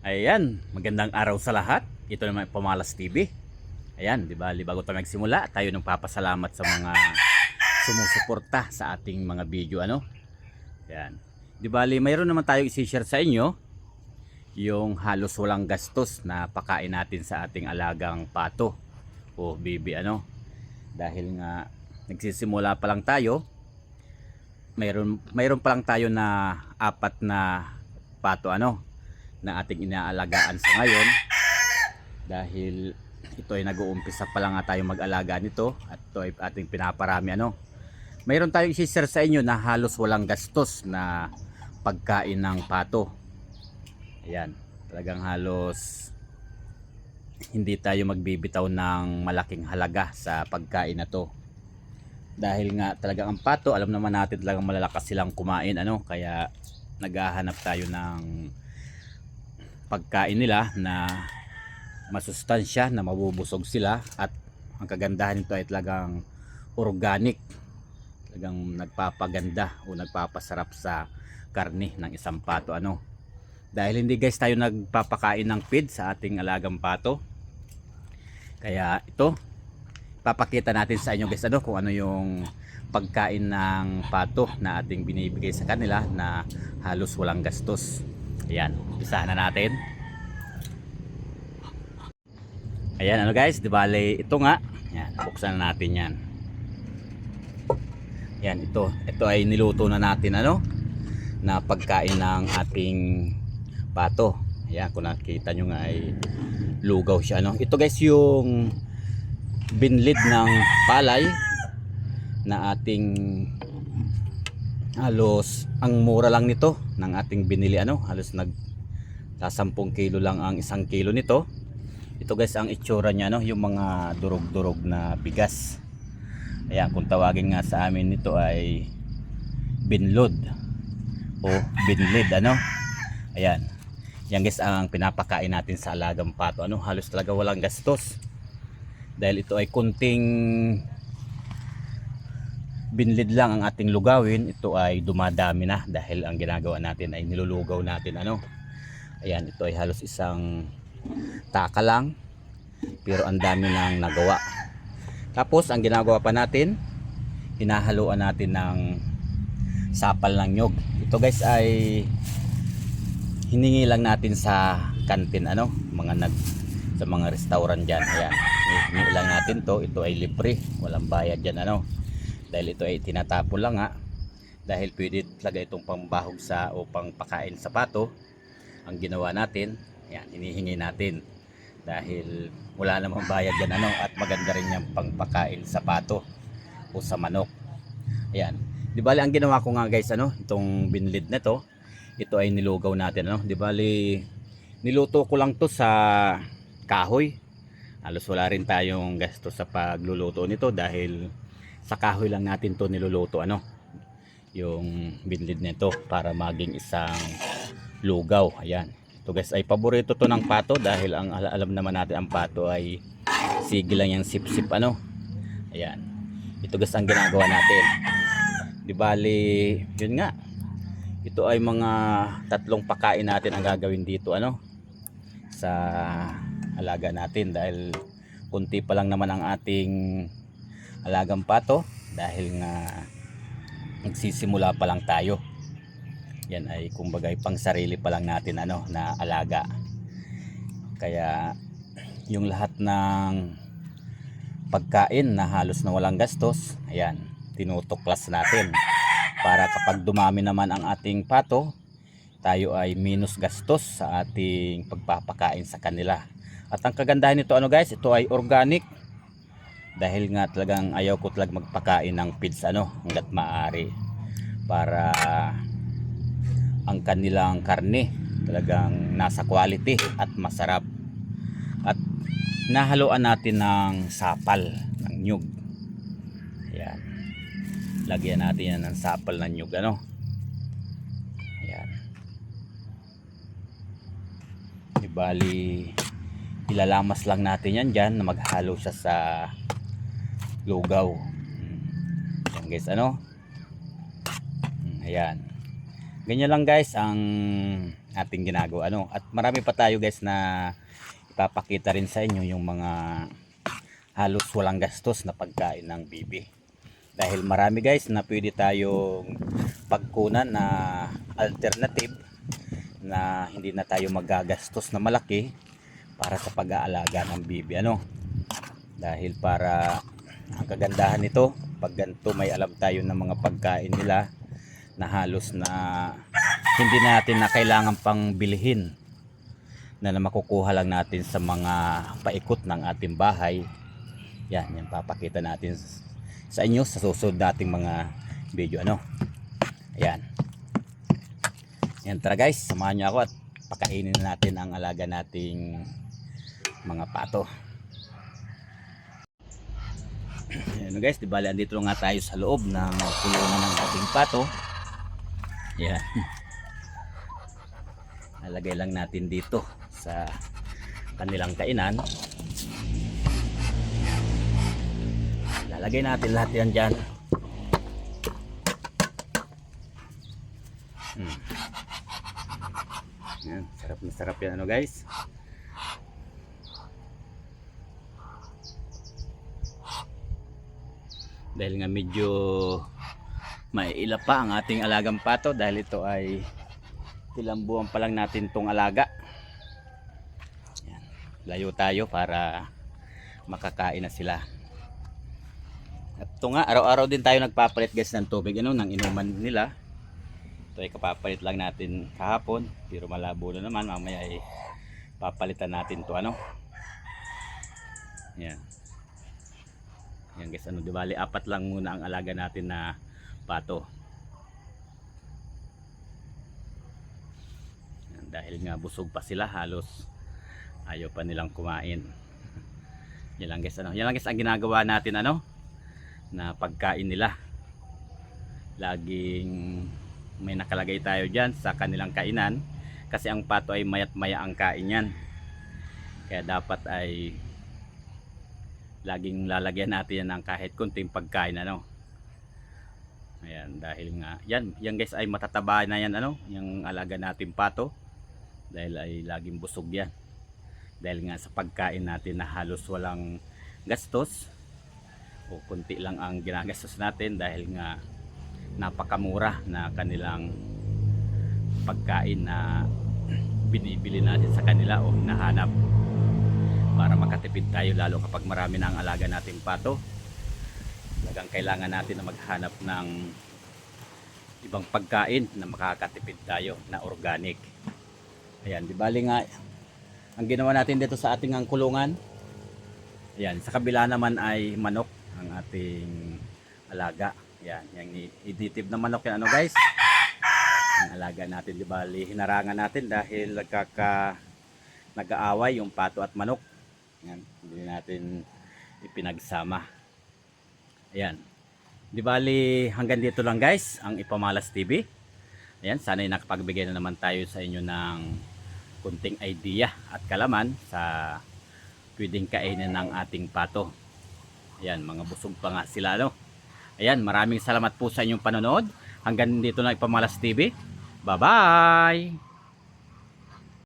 Ayan, magandang araw sa lahat. Ito naman Pamalas TV. Ayan, di ba, bago tayo magsimula, tayo nang papasalamat sa mga sumusuporta sa ating mga video, ano? Ayan. Di ba, mayroon naman tayo i-share sa inyo yung halos walang gastos na pakain natin sa ating alagang pato o bibi, ano? Dahil nga nagsisimula pa lang tayo, mayroon pa lang tayo na apat na pato, ano, na ating inaalagaan sa ngayon, dahil ito ay nag-uumpisa pa lang nga tayo mag-alaga nito at ito ay ating pinaparami, ano. Mayroon tayong i-share sa inyo na halos walang gastos na pagkain ng pato. Ayan, talagang halos hindi tayo magbibitaw ng malaking halaga sa pagkain na to, dahil nga talagang ang pato, alam naman natin talagang malalakas silang kumain, ano, kaya naghahanap tayo ng pagkain nila na masustansya, na mabubusog sila, at ang kagandahan nito ay talagang organic, talagang nagpapaganda o nagpapasarap sa karne ng isang pato, ano. Dahil hindi guys tayo nagpapakain ng feed sa ating alagang pato, kaya ito papakita natin sa inyo guys, ano, kung ano yung pagkain ng pato na ating binibigay sa kanila na halos walang gastos. Ayan, umpisahan na natin. Ayan, ano guys, di bale ito nga. Ayan, buksan na natin yan. Ayan, ito ay niluto na natin, ano, na pagkain ng ating pato. Ayan, kung nakita nyo nga ay lugaw siya, ano. Ito guys yung binlid ng palay na ating halos, ang mura lang nito ng ating binili, ano, halos sa 10 kilo lang ang 1 kilo nito. Ito guys ang itsura niya, no, yung mga durog-durog na bigas. Ayan, kung tawagin nga sa amin nito ay binlod o binlid, ano. Ayan, yan guys ang pinapakain natin sa alagang pato, ano, halos talaga walang gastos, dahil ito ay kunting binlid lang ang ating lugawin. Ito ay dumadami na dahil ang ginagawa natin ay nilulugaw natin, ano. Ayan, ito ay halos isang taka lang, pero ang dami nang nagawa. Tapos ang ginagawa pa natin, hinahaluan natin ng sapal ng nyog. Ito guys ay hiningi lang natin sa kantin, ano, sa mga restaurant dyan. Ayan, hiningi lang natin to. Ito ay libre, walang bayad dyan, ano, dahil ito ay tinatapon lang nga, dahil pwede talaga itong pambahog sa o pangpakain sa pato. Ang ginawa natin, ayan, hinihingi natin dahil wala namang bayad yan, ano, at maganda rin yung pangpakain sa pato o sa manok. Ayan, di bali ang ginawa ko nga guys, ano, itong binlid na to, ito ay nilugaw natin, ano. Di bali niluto ko lang to sa kahoy. Halos wala rin tayong gasto sa pagluluto nito dahil sa kahoy lang natin to niluluto, ano, yung binlid nito para maging isang lugaw. Ayan, ito guys ay paborito to ng pato dahil ang alam naman natin ang pato ay sige lang yung sip-sip, ano. Ayan, ito guys ang ginagawa natin. Di bali yun nga, ito ay mga 3 pakain natin ang gagawin dito, ano, sa alaga natin, dahil kunti pa lang naman ang ating alagang pato, dahil nga nagsisimula pa lang tayo. Yan ay kumbaga pang sarili pa lang natin, ano, na alaga. Kaya yung lahat ng pagkain na halos na walang gastos, ayan, tinutuklas natin para kapag dumami naman ang ating pato, tayo ay minus gastos sa ating pagpapakain sa kanila. At ang kagandahan nito, ano guys, ito ay organic, dahil nga talagang ayaw ko talagang magpakain ng feeds, ano, hanggat maaari, para ang kanilang karne talagang nasa quality at masarap. At nahaluan natin ng sapal ng nyug. Ayan, lagyan natin yan ng sapal ng nyug, ano. Ayan, ibali ilalamas lang natin yan dyan na maghalo siya sa lugaw. Ayan guys, ano. Ayan, ganyan lang guys ang ating ginagawa ano. At marami pa tayo guys na ipapakita rin sa inyo yung mga halos walang gastos na pagkain ng bibi. Dahil marami guys na pwede tayong pagkunan na alternative na hindi na tayo magagastos na malaki para sa pag-aalaga ng bibi ano. Dahil para ang kagandahan nito, pag ganito may alam tayo ng mga pagkain nila na halos na hindi natin na kailangan pang bilhin, na makukuha lang natin sa mga paikot ng ating bahay. Yan papakita natin sa inyo sa susunod nating mga video ano. Ayan. Yan, tara guys, samahan niyo ako at pakainin natin ang alaga nating mga pato. Ayan guys, di bali andito nga tayo sa loob ng kulungan ng ating pato. Ayan. Nalagay lang natin dito sa kanilang kainan. Lalagay natin lahat yan dyan. Yan, sarap na sarap yan ano guys. Dahil nga medyo maiila pa ang ating alagang pato dahil ito ay ilang buwan pa lang natin tong alaga. Yan. Layo tayo para makakain na sila. At ito nga, araw-araw din tayo nagpapalit guys ng tubig ano, ng inuman nila. Ito ay kapapalit lang natin kahapon, pero malabo na naman, mamaya ay papalitan natin to ano. Yan. Yan guys, ano, di bali apat lang muna ang alaga natin na pato. Yan, dahil nga busog pa sila, halos ayaw pa nilang kumain. Yan lang guys, ano, yan lang guys ang ginagawa natin ano, na pagkain nila. Laging may nakalagay tayo dyan sa kanilang kainan kasi ang pato ay mayat maya ang kain yan, kaya dapat ay laging lalagyan natin yan ng kahit kunting pagkain ano. Ayan, dahil nga yan guys ay matataba na yan ano, yung alaga natin pato, dahil ay laging busog yan dahil nga sa pagkain natin na halos walang gastos o kunti lang ang ginagastos natin dahil nga napakamura na kanilang pagkain na binibili natin sa kanila o hinahanap para makatipid tayo, lalo kapag marami na ang alaga nating pato. Talagang kailangan natin na maghanap ng ibang pagkain na makakatipid tayo na organic. Ayan, di bali nga ang ginawa natin dito sa ating ang kulungan. Ayan, sa kabila naman ay manok ang ating alaga. Ayan, yung native na manok yan ano guys. Ang alaga natin, di bali hinarangan natin dahil nag-aaway yung pato at manok. Ayan, hindi natin ipinagsama. Ayan, di bali hanggang dito lang guys ang Ipamalas TV. Ayan, sana'y nakapagbigay na naman tayo sa inyo ng kunting idea at kalaman sa pwedeng kainin ng ating pato. Ayan, mga busog pa nga sila no. Ayan, maraming salamat po sa inyong panonood. Hanggang dito na Ipamalas TV. Bye bye.